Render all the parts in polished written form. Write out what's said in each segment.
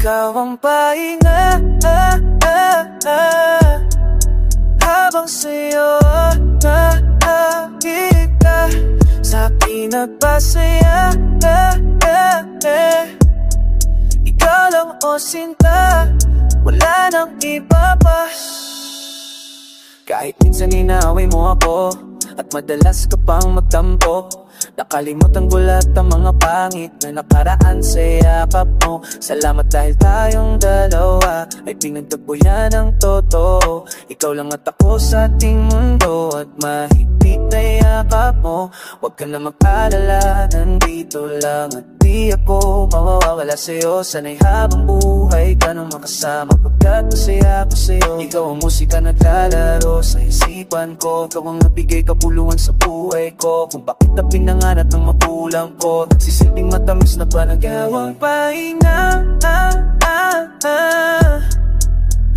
Ikaw ang pahinga, habang sa'yo nakahig ka. Sa'kin nagpasaya, ikaw lang o sinta, wala nang iba pa. Kahit minsan inaaway mo ako at madalas ka pang magtampo, nakalimutan ko lahat ang mga pangit na nakaraan sa yakap mo. Salamat dahil tayong dalawa ay pinagtagpuan ng totoo. Ikaw lang at ako sa ating mundo at mahigpit na yakap mo. Huwag ka na mag-alala, nandito lang at di ako mawawala sa'yo. Sana'y habang buhay ka nang makasama, pagkat masaya ko sa'yo. Ikaw ang musika naglalaro sa isipan ko, ikaw ang nabigay kapuluhan sa buhay ko. Kung bakit na pinangarap ng magulang ko, nagsisilbing matamis na panagawang pahinga,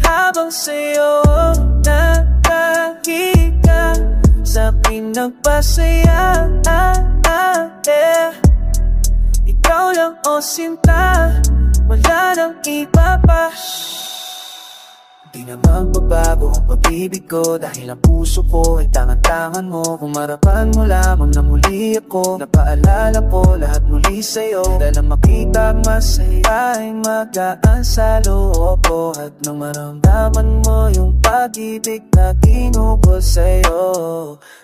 habang sa'yo nakahig ka. Sa'kin nagpasaya, ikaw lang o sinta, wala nang iba pa. Di na magbabago ang pag-ibig ko, dahil ang puso ko ay tangan-tangan mo. Kung marapan mo lamang na muli ako, napaalala ko lahat muli sa'yo. Dahil ang makita ang masaya ay magaan sa loob ko, at nang maramdaman mo yung pag-ibig na kinubo sa'yo.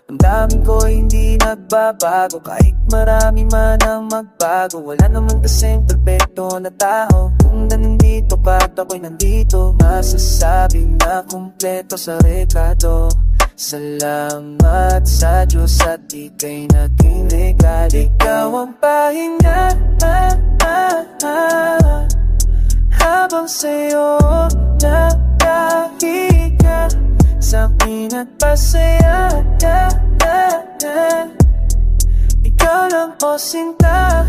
Damdamin ko hindi nagbabago, kahit marami man ang magbago. Wala naman kasing perfecto na tao, kung nandito ka at ako'y nandito, masasabi na kumpleto sa retrato. Salamat sa Diyos at ika'y naging legal. Ikaw ang pahinga, habang sa'yo nakahig ka. Sa'kin nagpasaya, ikaw lang o sinta,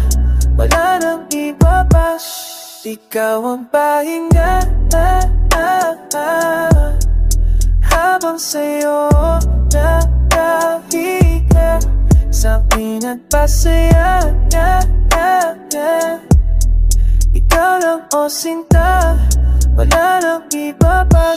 wala nang iba pa. Ikaw ang pahinga, habang sa'yo nakahig ka. Sa'kin nagpasaya, ikaw lang o sinta, wala nang iba pa.